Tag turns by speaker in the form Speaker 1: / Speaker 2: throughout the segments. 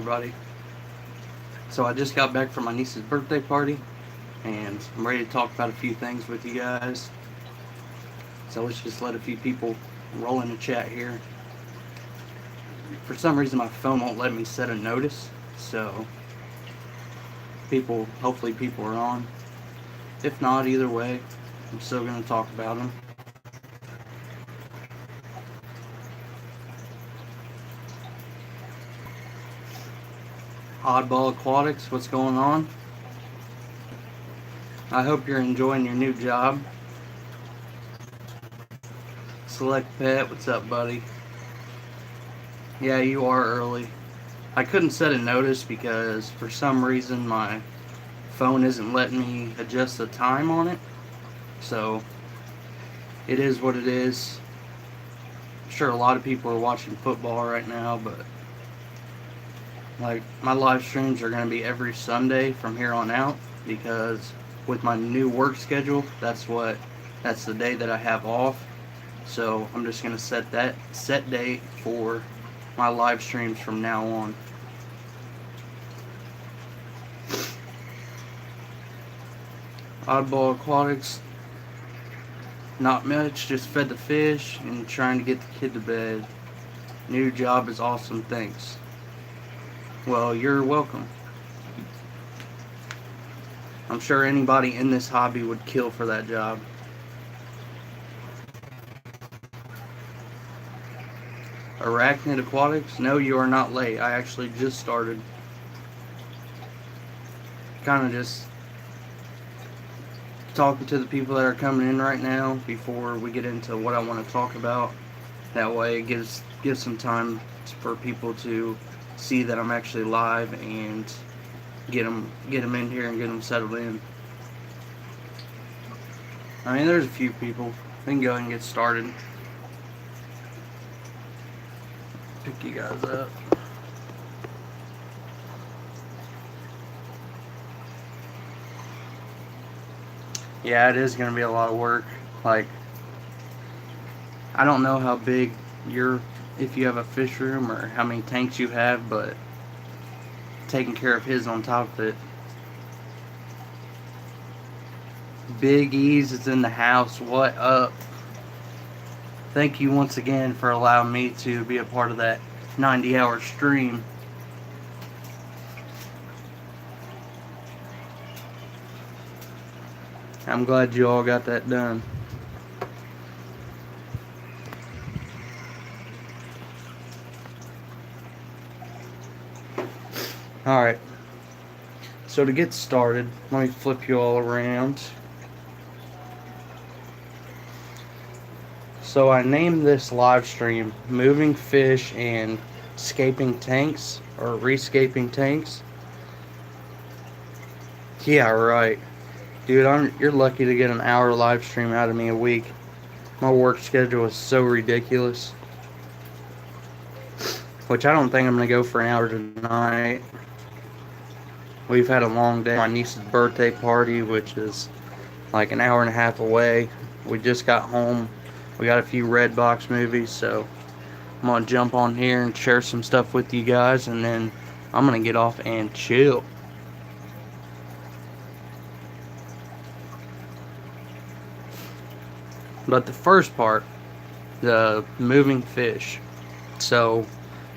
Speaker 1: everybody. So I just got back from my niece's birthday party, and I'm ready to talk about a few things with you guys. So let's just let a few people roll in the chat here. For some reason my phone won't let me set a notice, so hopefully people are on. If not, either way, I'm still going to talk about them. Oddball Aquatics, what's going on? I hope you're enjoying your new job. Select Pet, what's up, buddy? Yeah, you are early. I couldn't set a notice because for some reason my phone isn't letting me adjust the time on it. So it is what it is. I'm sure a lot of people are watching football right now, but like my live streams are going to be every Sunday from here on out, because with my new work schedule, that's the day that I have off. So I'm just going to set that set date for my live streams from now on. Oddball Aquatics, not much, just fed the fish and trying to get the kid to bed. New job is awesome, thanks. Well, you're welcome. I'm sure anybody in this hobby would kill for that job. Arachnid Aquatics? No, you are not late. I actually just started. Kind of just talking to the people that are coming in right now before we get into what I want to talk about. That way it gives some time for people to see that I'm actually live and get them in here and get them settled in. I mean, there's a few people. We can go ahead and get started. Pick you guys up. Yeah, it is going to be a lot of work. Like, I don't know how big if you have a fish room or how many tanks you have, but taking care of his on top of it. Big E's is in the house. What up? Thank you once again for allowing me to be a part of that 90-hour stream. I'm glad you all got that done. Alright, so to get started, let me flip you all around. So I named this live stream Moving Fish and Rescaping Tanks, or Rescaping Tanks. Yeah, right. Dude, you're lucky to get an hour live stream out of me a week. My work schedule is so ridiculous. Which I don't think I'm going to go for an hour tonight. We've had a long day. My niece's birthday party, which is like an hour and a half away. We just got home. We got a few Redbox movies, so I'm going to jump on here and share some stuff with you guys, and then I'm going to get off and chill. But the first part, the moving fish. So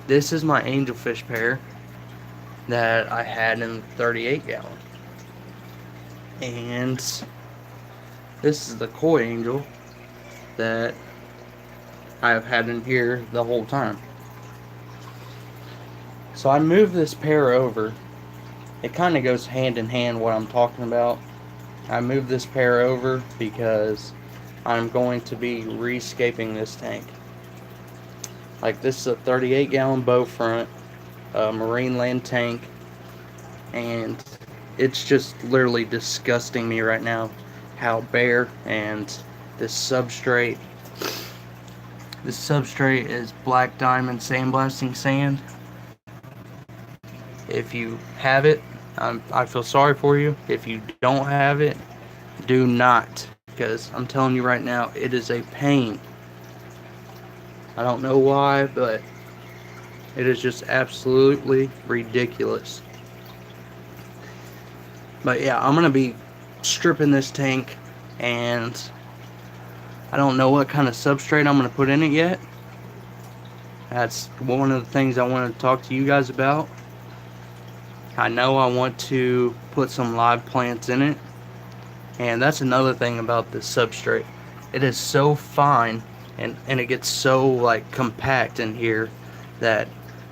Speaker 1: this is my Angelfish Pair that I had in 38 gallon. And this is the koi angel that I have had in here the whole time. So I moved this pair over. It kind of goes hand in hand what I'm talking about. I moved this pair over because I'm going to be rescaping this tank. Like, this is a 38 gallon bow front, marine land tank, and it's just literally disgusting me right now how bare and this substrate is black diamond sandblasting sand. If you have it, I feel sorry for you. If you don't have it, do not, because I'm telling you right now, it is a pain. I don't know why, but It is just absolutely ridiculous. But yeah, I'm going to be stripping this tank, and I don't know what kind of substrate I'm going to put in it yet. That's one of the things I want to talk to you guys about. I know I want to put some live plants in it, and that's another thing about this substrate. It is so fine, and it gets so like compact in here that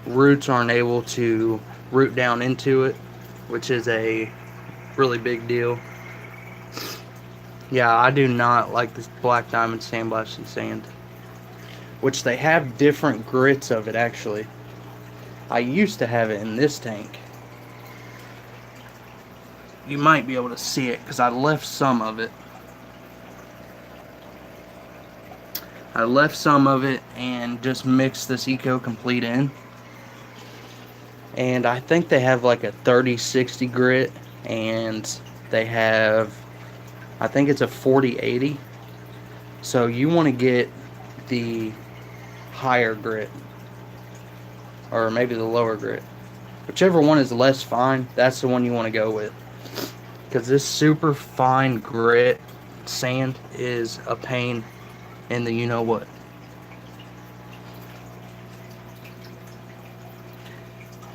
Speaker 1: roots aren't able to root down into it, which is a really big deal. Yeah, I do not like this black diamond sandblasting sand, which they have different grits of it actually. I used to have it in this tank. You might be able to see it because I left some of it. I left some of it and just mixed this Eco Complete in. And I think they have like a 30-60 grit, and they have, I think it's a 40-80. So you want to get the higher grit, or maybe the lower grit. Whichever one is less fine, that's the one you want to go with. Because this super fine grit sand is a pain in the you-know-what.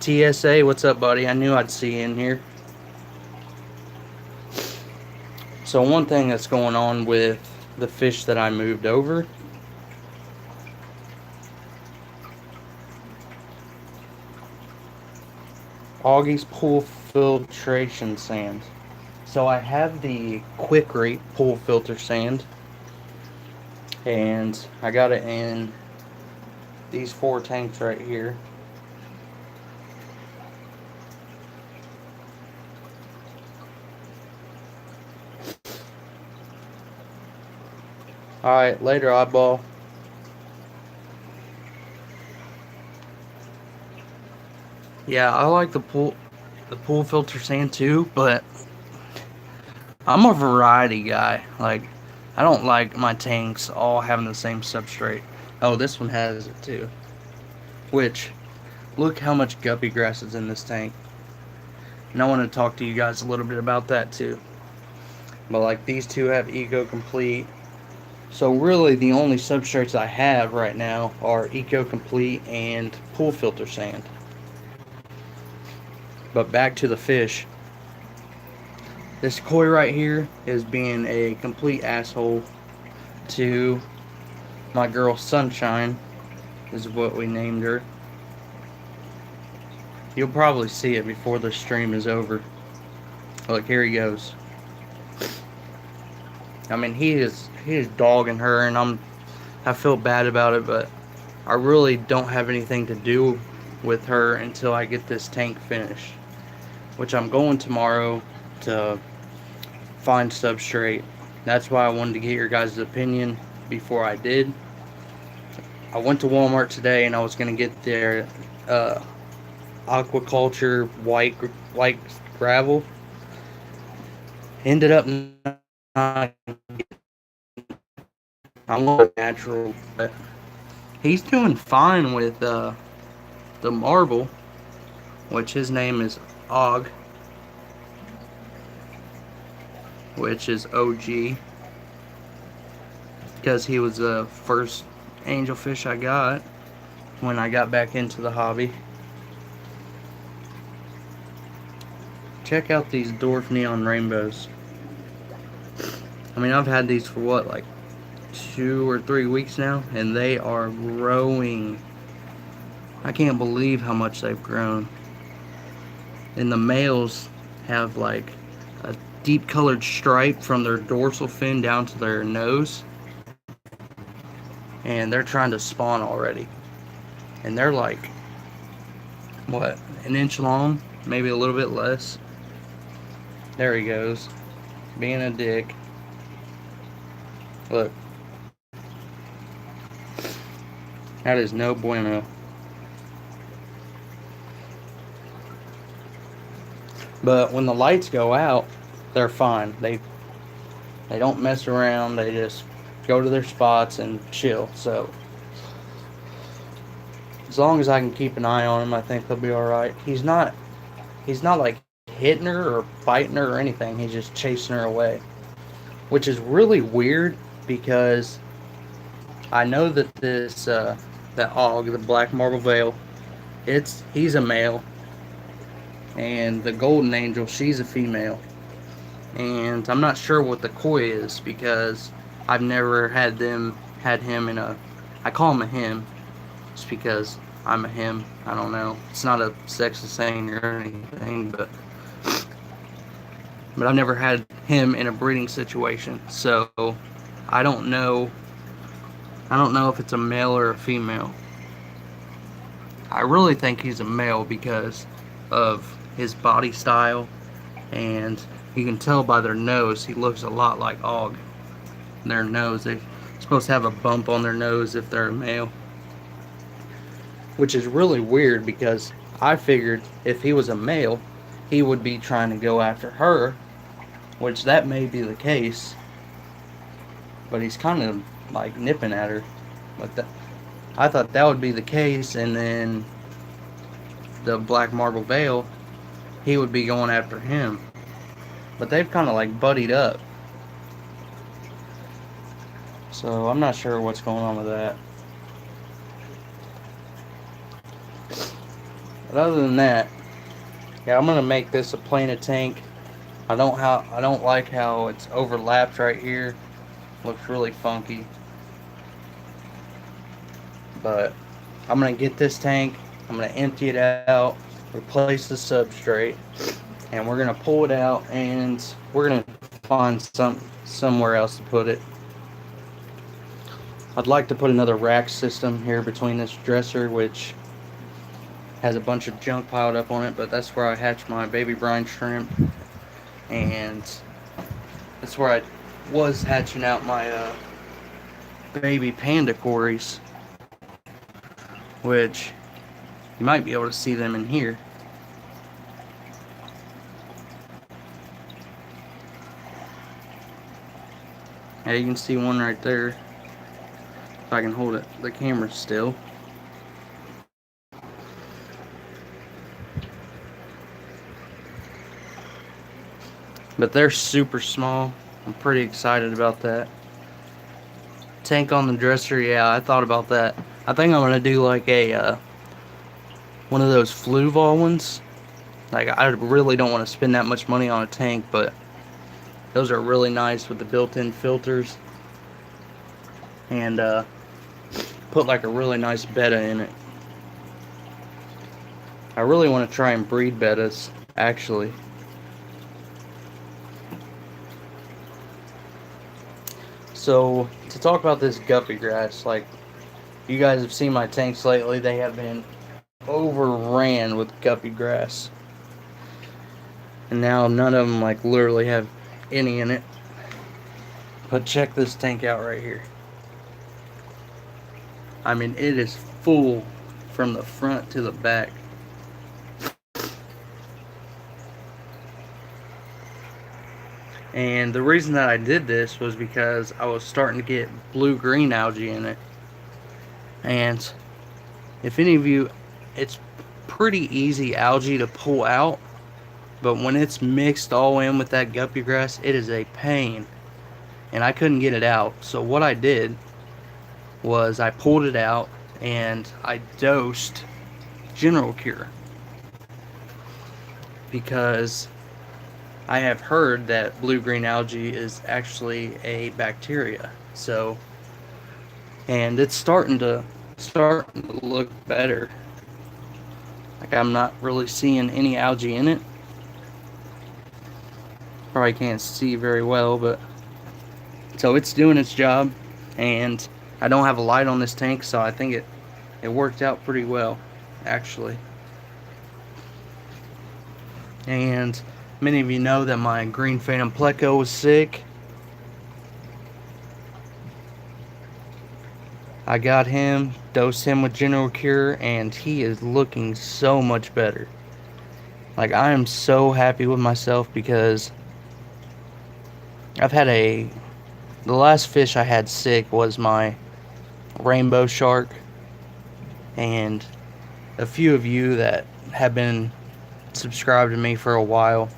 Speaker 1: TSA, what's up, buddy? I knew I'd see you in here. So one thing that's going on with the fish that I moved over, Augie's pool filtration sand. So I have the quick rate pool filter sand, and I got it in these 4 tanks right here. Alright, later, oddball. Yeah, I like the pool filter sand too, but I'm a variety guy. Like, I don't like my tanks all having the same substrate. Oh, this one has it too. Which, look how much guppy grass is in this tank. And I want to talk to you guys a little bit about that too. But like, these two have Eco Complete. So really the only substrates I have right now are Eco Complete and pool filter sand. But back to the fish. This koi right here is being a complete asshole to my girl Sunshine, is what we named her. You'll probably see it before the stream is over. Look, here he goes. I mean, he is dogging her, and I feel bad about it, but I really don't have anything to do with her until I get this tank finished, which I'm going tomorrow to find substrate. That's why I wanted to get your guys' opinion before I did. I went to Walmart today, and I was going to get their aquaculture white gravel. Ended up not. I want natural, but he's doing fine with the marble, which his name is Og, which is OG, because he was the first angelfish I got when I got back into the hobby. Check out these Dorf neon rainbows. I mean, I've had these for what, like 2 or 3 weeks now, and they are growing. I can't believe how much they've grown. And the males have like a deep colored stripe from their dorsal fin down to their nose, and they're trying to spawn already. And they're like, what, an inch long, maybe a little bit less. There he goes, being a dick. Look, that is no bueno. But when the lights go out, they're fine. They don't mess around. They just go to their spots and chill. So As long as I can keep an eye on him, I think they'll be alright. He's not like hitting her or fighting her or anything. He's just chasing her away. Which is really weird because I know that that hog, the black marble veil, he's a male, and the golden angel, she's a female. And I'm not sure what the koi is because I've never had him in a. I call him a him, just because I'm a him. I don't know. It's not a sexist thing or anything, but I've never had him in a breeding situation, so I don't know. I don't know if it's a male or a female. I really think he's a male because of his body style, and you can tell by their nose. He looks a lot like Og. Their nose, they're supposed to have a bump on their nose if they're a male, which is really weird because I figured if he was a male, he would be trying to go after her, which that may be the case, but he's kind of like nipping at her. Like that, I thought that would be the case, and then the black marble veil, he would be going after him. But they've kind of like buddied up, so I'm not sure what's going on with that. But other than that, yeah, I'm gonna make this a planet tank. I don't like how it's overlapped right here. Looks really funky. But I'm gonna get this tank. I'm gonna empty it out, replace the substrate, and we're gonna pull it out, and we're gonna find somewhere else to put it. I'd like to put another rack system here between this dresser, which has a bunch of junk piled up on it, but that's where I hatch my baby brine shrimp, and that's where I was hatching out my baby panda cories, which you might be able to see them in here. Yeah, you can see one right there. If I can hold it, the camera still. But they're super small. I'm pretty excited about that. Tank on the dresser, yeah, I thought about that. I think I'm gonna do like a one of those Fluval ones. Like, I really don't want to spend that much money on a tank, but those are really nice with the built-in filters. And put like a really nice betta in it. I really want to try and breed bettas, actually. So, to talk about this guppy grass, like, you guys have seen my tanks lately, they have been overran with guppy grass. And now none of them, like, literally have any in it. But check this tank out right here. I mean, it is full from the front to the back. And the reason that I did this was because I was starting to get blue-green algae in it. And if any of you, it's pretty easy algae to pull out, but when it's mixed all in with that guppy grass, it is a pain. And I couldn't get it out. So what I did was I pulled it out and I dosed General Cure, because I have heard that blue-green algae is actually a bacteria. So, and it's starting to look better. Like, I'm not really seeing any algae in it. Probably can't see very well, but so it's doing its job. And I don't have a light on this tank, so I think it worked out pretty well, actually. And many of you know that my green phantom pleco was sick. I got him, dosed him with General Cure, and he is looking so much better. Like, I am so happy with myself because I've had the last fish I had sick was my rainbow shark, and a few of you that have been subscribed to me for a while,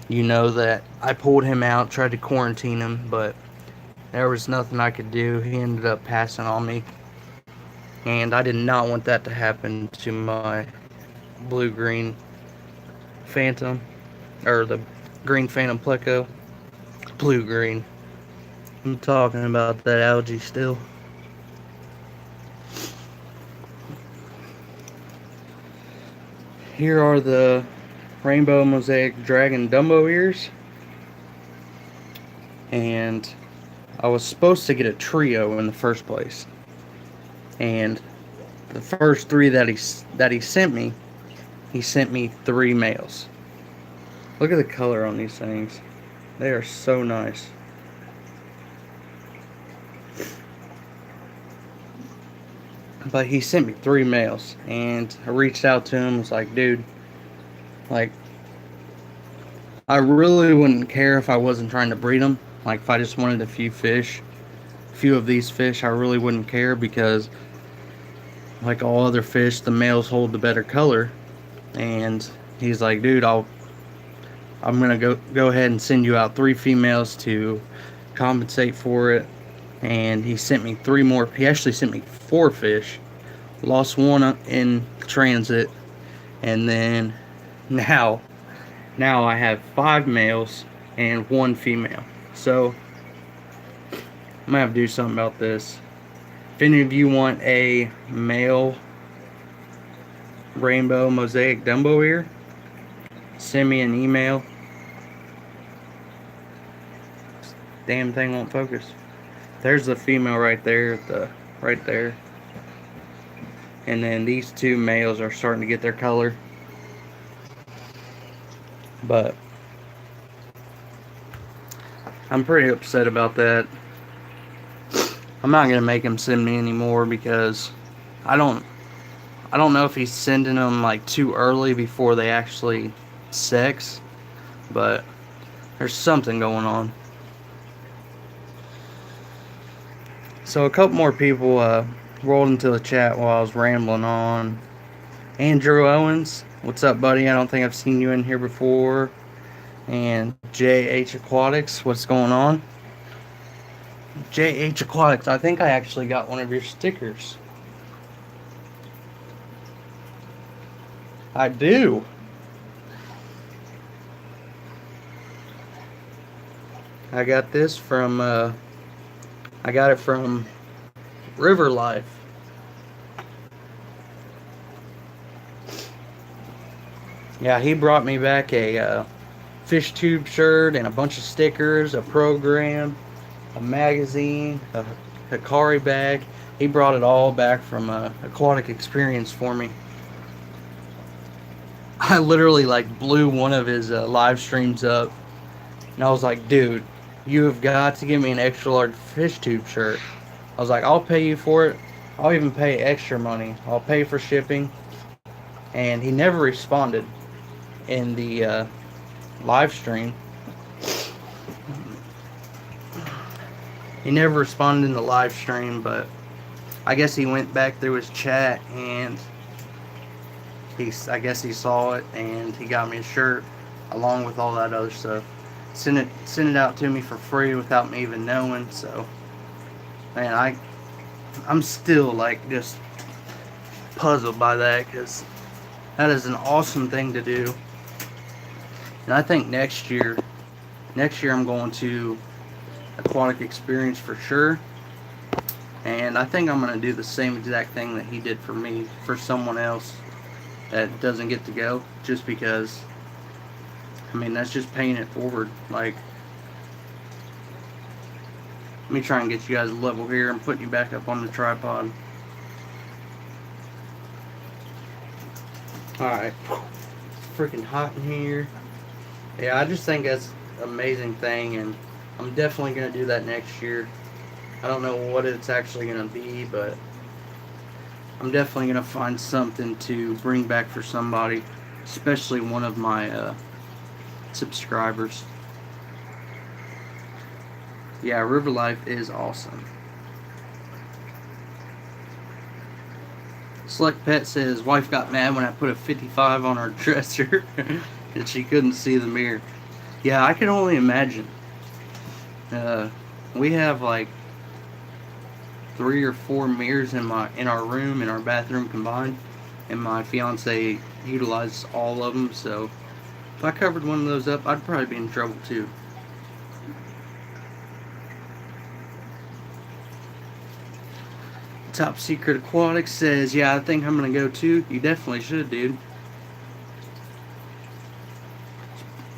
Speaker 1: you know that I pulled him out, tried to quarantine him, but there was nothing I could do. He ended up passing on me, and I did not want that to happen to my blue-green Phantom, or the green Phantom Pleco. Blue-green. I'm talking about that algae still. Here are the Rainbow Mosaic Dragon Dumbo ears. And I was supposed to get a trio in the first place. And the first three that he sent me 3 males. Look at the color on these things. They are so nice. But he sent me 3 males, and I reached out to him. Was like, dude, like, I really wouldn't care if I wasn't trying to breed them. Like, if I just wanted a few of these fish, I really wouldn't care, because like all other fish, the males hold the better color. And he's like, dude, I'm gonna go ahead and send you out 3 females to compensate for it. And he sent me 3 more. He actually sent me 4 fish. Lost 1 in transit, and then now I have 5 males and 1 female. So I'm gonna have to do something about this. If any of you want a male Rainbow Mosaic Dumbo ear, send me an email. Damn thing won't focus. There's the female right there, right there. And then these 2 males are starting to get their color. But I'm pretty upset about that. I'm not gonna make him send me anymore, because I don't know if he's sending them like too early before they actually sex, but there's something going on. So a couple more people rolled into the chat while I was rambling on. Andrew Owens, what's up, buddy? I don't think I've seen you in here before. And JH Aquatics, what's going on? JH Aquatics, I think I actually got one of your stickers. I do. I got this from, I got it from River Life. Yeah, he brought me back a fish tube shirt and a bunch of stickers, a program, a magazine, a Hikari bag. He brought it all back from Aquatic Experience for me. I literally like blew one of his live streams up, and I was like, dude, you have got to give me an extra large fish tube shirt. I was like, I'll pay you for it. I'll even pay extra money. I'll pay for shipping. And he never responded in the live stream. He never responded in the live stream, but I guess he went back through his chat, and I guess he saw it, and he got me a shirt along with all that other stuff. Sent it out to me for free without me even knowing. So, man, I'm still like just puzzled by that, because that is an awesome thing to do. And I think next year I'm going to Aquatic Experience for sure. And I think I'm going to do the same exact thing that he did for me for someone else that doesn't get to go, just because, I mean, that's just paying it forward. Like, let me try and get you guys level here. I'm putting you back up on the tripod. Alright. It's freaking hot in here. Yeah, I just think that's an amazing thing, and I'm definitely going to do that next year. I don't know what it's actually going to be, but I'm definitely going to find something to bring back for somebody, especially one of my subscribers. Yeah, River Life is awesome. Select Pet says, wife got mad when I put a 55 on our dresser and she couldn't see the mirror. Yeah, I can only imagine. We have like 3 or 4 mirrors in our room, in our bathroom combined, and my fiance utilizes all of them. So if I covered one of those up, I'd probably be in trouble too. Top Secret Aquatics says, yeah, I think I'm gonna go too. You definitely should, dude.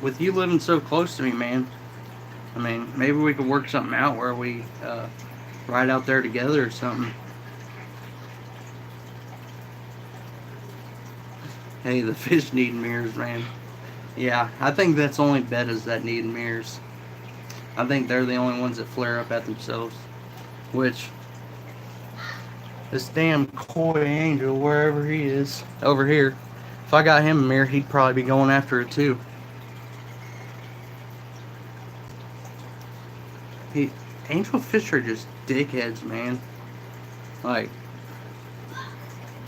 Speaker 1: With you living so close to me, man. I mean, maybe we could work something out where we ride out there together or something. Hey, the fish need mirrors, man. Yeah, I think that's only bettas that need mirrors. I think they're the only ones that flare up at themselves. Which, this damn koi angel, wherever he is, over here, if I got him a mirror, he'd probably be going after it too. Angelfish are just dickheads, man. Like,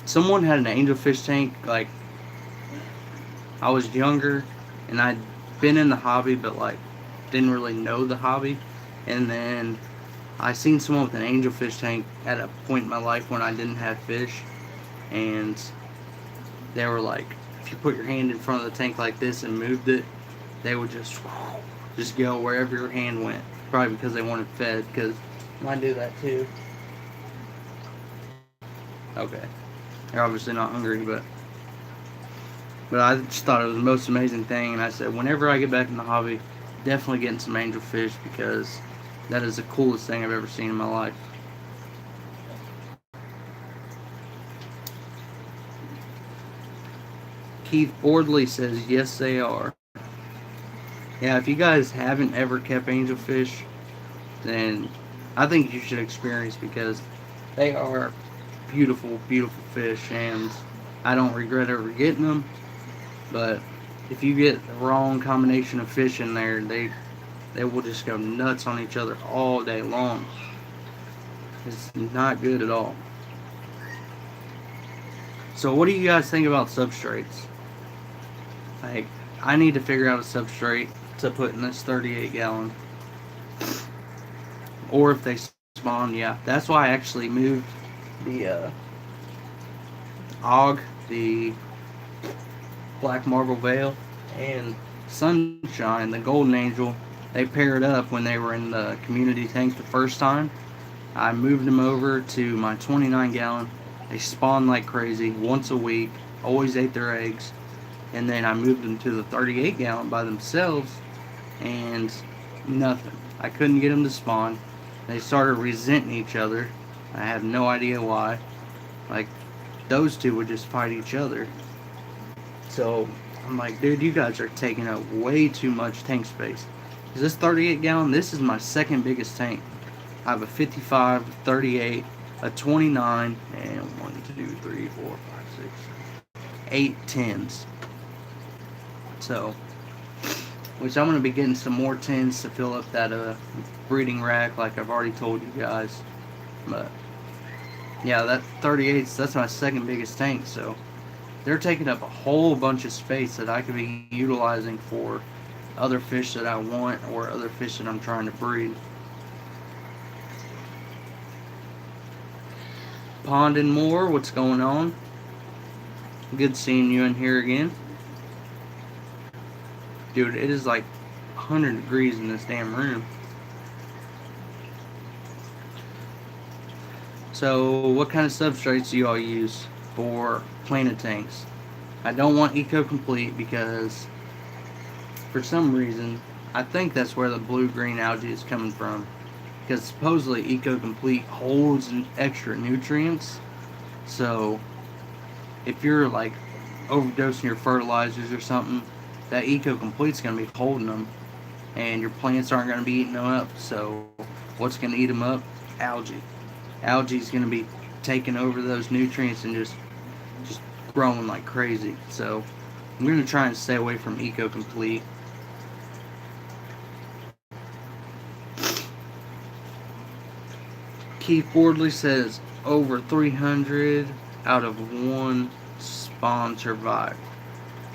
Speaker 1: someone had an angelfish tank, like, I was younger, and I'd been in the hobby, but, like, didn't really know the hobby. And then I seen someone with an angelfish tank at a point in my life when I didn't have fish, and they were like, if you put your hand in front of the tank like this and moved it, they would just go wherever your hand went. Probably because they wanted fed, because mine do that too. Okay. They're obviously not hungry, but I just thought it was the most amazing thing, and I said, whenever I get back in the hobby, definitely getting some angelfish, because that is the coolest thing I've ever seen in my life. Keith Bordley says, yes, they are. Yeah, if you guys haven't ever kept angelfish, then I think you should experience, because they are beautiful, beautiful fish, and I don't regret ever getting them. But if you get the wrong combination of fish in there, they will just go nuts on each other all day long. It's not good at all. So what do you guys think about substrates? Like, I need to figure out a substrate to put in this 38 gallon. Or if they spawn, yeah. That's why I actually moved the Og, the Black Marble Veil, and Sunshine, the Golden Angel. They paired up when they were in the community tank the first time. I moved them over to my 29 gallon. They spawned like crazy once a week, always ate their eggs. And then I moved them to the 38 gallon by themselves, and nothing. I couldn't get them to spawn. They started resenting each other. I have no idea why. Like, those two would just fight each other. So I'm like, dude, you guys are taking up way too much tank space. Is this 38 gallon? This is my second biggest tank. I have a 55, 38, a 29, and 1, 2, 3, 4, 5, 6, 8 10s. So, which I'm going to be getting some more tins to fill up that breeding rack, like I've already told you guys. But yeah, that 38's, that's my second biggest tank, so they're taking up a whole bunch of space that I could be utilizing for other fish that I want, or other fish that I'm trying to breed. Pond and More, what's going on? Good seeing you in here again. Dude, it is like 100 degrees in this damn room. So, what kind of substrates do y'all use for planted tanks? I don't want Eco Complete, because for some reason, I think that's where the blue-green algae is coming from. Because supposedly Eco Complete holds extra nutrients. So, if you're like overdosing your fertilizers or something, that Eco Complete's going to be holding them, and your plants aren't going to be eating them up. So what's going to eat them up? Algae. Algae's going to be taking over those nutrients and just growing like crazy. So I'm going to try and stay away from Eco Complete. Keith Bordley says over 300. out of 1 spawn survived.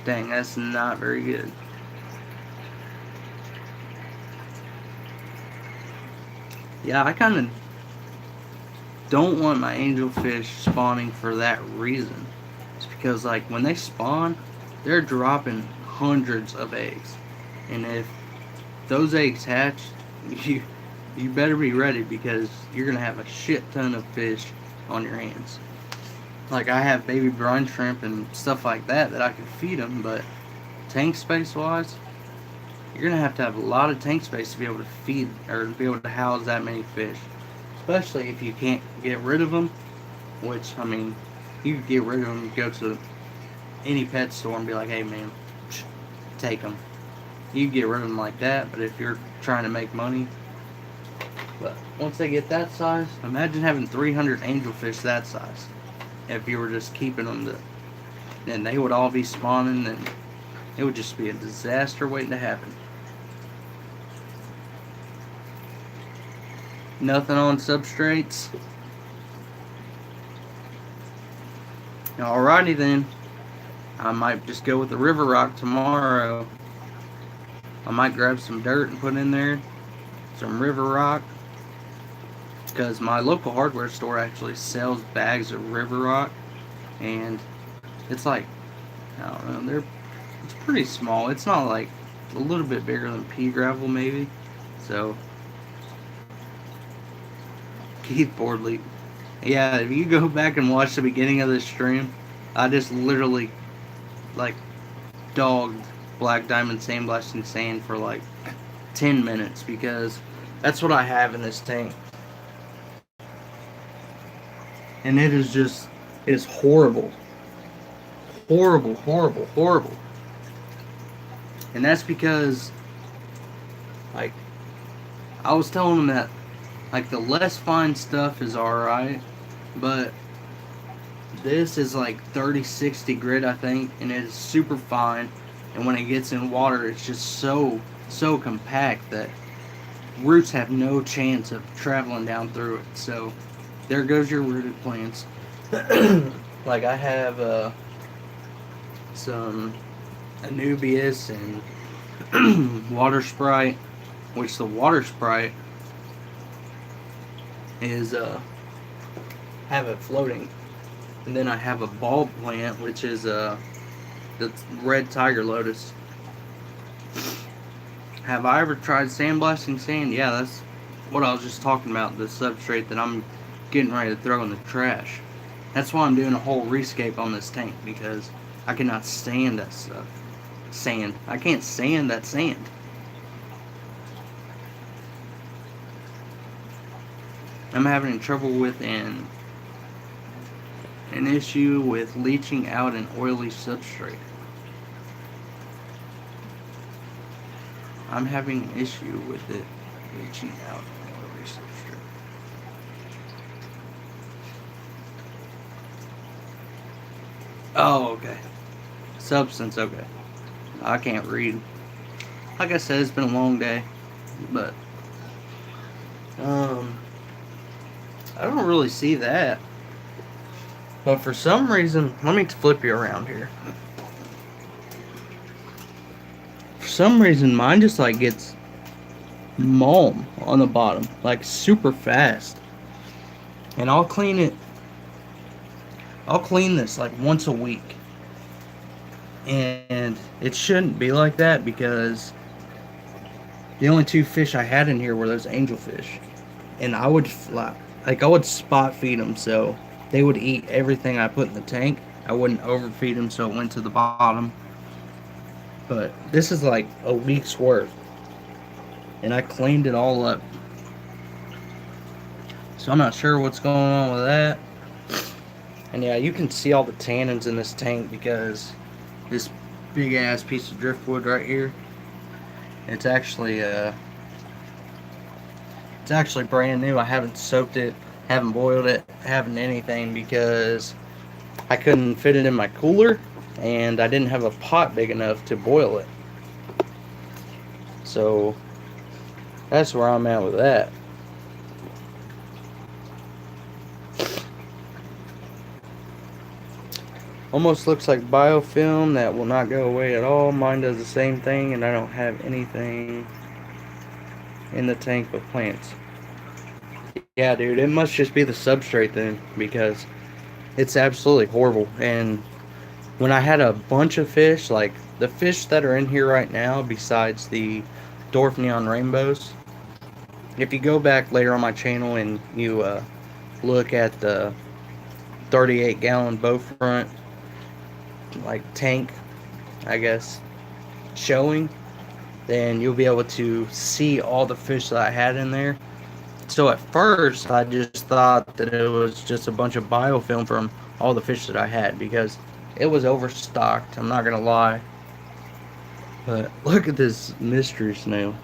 Speaker 1: Dang, that's not very good. Yeah, I kind of don't want my angelfish spawning for that reason. It's because, like, when they spawn, they're dropping hundreds of eggs. And if those eggs hatch, you better be ready, because you're going to have a shit ton of fish on your hands. Like, I have baby brine shrimp and stuff like that I can feed them, but tank space wise, you're going to have a lot of tank space to be able to feed, or to be able to house that many fish. Especially if you can't get rid of them, which, I mean, you can get rid of them, go to any pet store and be like, hey man, take them. You can get rid of them like that, but if you're trying to make money, but once they get that size, imagine having 300 angelfish that size. If you were just keeping them, then they would all be spawning, and it would just be a disaster waiting to happen. Nothing on substrates. Alrighty then. I might just go with the river rock tomorrow. I might grab some dirt and put in there some river rock, because my local hardware store actually sells bags of river rock, and it's like, I don't know, it's pretty small. It's not like, a little bit bigger than pea gravel maybe. So Keith Boardley, yeah, if you go back and watch the beginning of this stream, I just literally like dogged black diamond sandblasting sand for like 10 minutes, because that's what I have in this tank. And it is horrible. Horrible, horrible, horrible. And that's because, like, I was telling them that, like, the less fine stuff is alright, but this is like 30-60 grit, I think, and it is super fine. And when it gets in water, it's just so compact that roots have no chance of traveling down through it. So there goes your rooted plants. Like, I have some Anubias and water sprite, which the water sprite is have it floating. And then I have a bulb plant, which is the red tiger lotus. Have I ever tried sandblasting sand? Yeah, that's what I was just talking about, the substrate that I'm getting ready to throw in the trash. That's why I'm doing a whole rescape on this tank, because I cannot stand that stuff. Sand. I can't stand that sand. I'm having trouble with an issue with leaching out an oily substrate. I'm having an issue with it leaching out an oily substrate. Oh, okay. Substance, okay. I can't read. Like I said, it's been a long day, but I don't really see that. But for some reason, let me flip you around here. For some reason, mine just like gets mulm on the bottom, like super fast. And I'll clean it. I'll clean this like once a week. And it shouldn't be like that, because the only 2 fish I had in here were those angelfish. And I would spot feed them, so they would eat everything I put in the tank. I wouldn't overfeed them so it went to the bottom. But this is like a week's worth. And I cleaned it all up. So I'm not sure what's going on with that. And yeah, you can see all the tannins in this tank, because this big ass piece of driftwood right here, it's actually brand new. I haven't soaked it, haven't boiled it, haven't anything, because I couldn't fit it in my cooler, and I didn't have a pot big enough to boil it. So that's where I'm at with that. Almost looks like biofilm that will not go away at all. Mine does the same thing, and I don't have anything in the tank but plants. Yeah, dude, it must just be the substrate then, because it's absolutely horrible. And when I had a bunch of fish, like the fish that are in here right now, besides the Dorf neon rainbows, if you go back later on my channel and you look at the 38-gallon bow front, like tank, I guess, showing, then you'll be able to see all the fish that I had in there. So at first, I just thought that it was just a bunch of biofilm from all the fish that I had, because it was overstocked, I'm not gonna lie. But look at this mystery snail.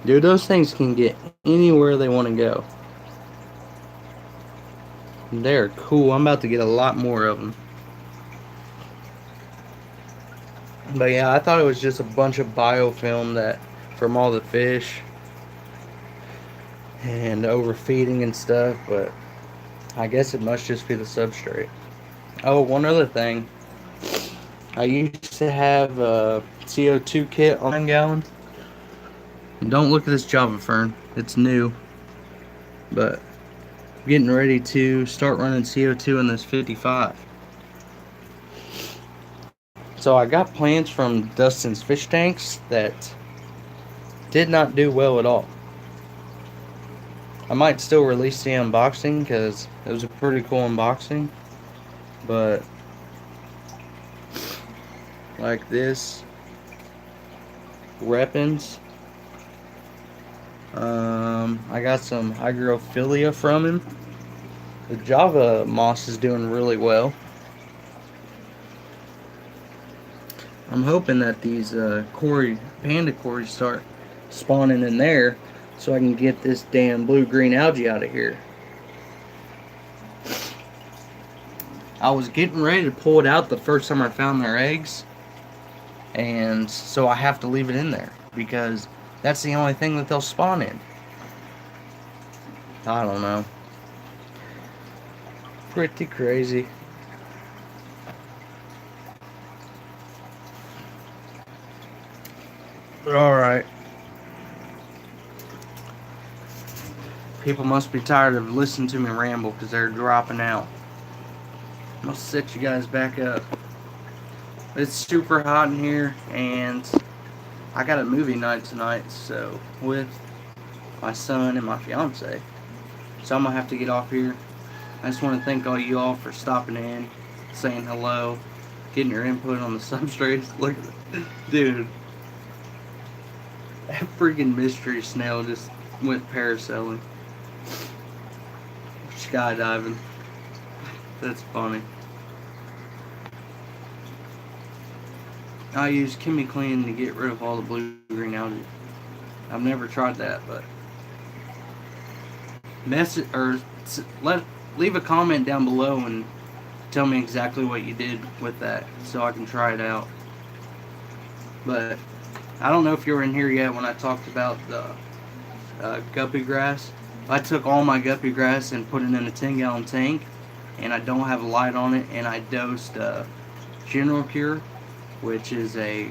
Speaker 1: Dude, those things can get anywhere they want to go. They're cool. I'm about to get a lot more of them. But yeah, I thought it was just a bunch of biofilm that from all the fish and overfeeding and stuff, but I guess it must just be the substrate. Oh, one other thing. I used to have a CO2 kit on 1 gallon. Don't look at this Java fern. It's new. But I'm getting ready to start running CO2 in this 55. So I got plants from Dustin's fish tanks that did not do well at all. I might still release the unboxing because it was a pretty cool unboxing. But like this, Reppins. I got some hygrophilia from him. The Java moss is doing really well. I'm hoping that these panda cories start spawning in there so I can get this damn blue-green algae out of here. I was getting ready to pull it out the first time I found their eggs, and so I have to leave it in there because that's the only thing that they'll spawn in. I don't know. Pretty crazy. But alright. People must be tired of listening to me ramble because they're dropping out. I'm gonna set you guys back up. It's super hot in here, and I got a movie night tonight, so with my son and my fiance. So I'm gonna have to get off here. I just want to thank all you all for stopping in, saying hello, getting your input on the substrates. Look at that. Dude. That freaking mystery snail just went parasailing. Skydiving. That's funny. I use Chemi Clean to get rid of all the blue-green algae. I've never tried that, but leave a comment down below and tell me exactly what you did with that so I can try it out. But I don't know if you were in here yet when I talked about the guppy grass. I took all my guppy grass and put it in a 10-gallon tank, and I don't have a light on it, and I dosed General Cure, which is a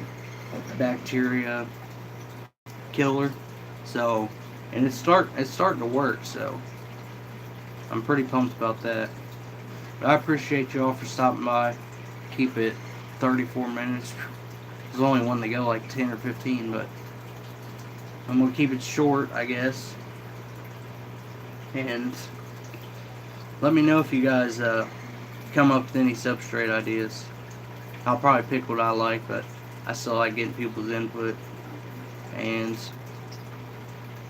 Speaker 1: bacteria killer. So, and it's starting to work, so I'm pretty pumped about that. But I appreciate you all for stopping by. Keep it 34 minutes. There's only one to go, like 10 or 15, but I'm gonna keep it short, I guess. And let me know if you guys come up with any substrate ideas. I'll probably pick what I like, but I still like getting people's input. And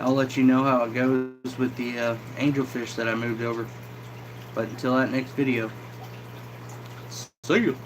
Speaker 1: I'll let you know how it goes with the angelfish that I moved over. But until that next video, see you.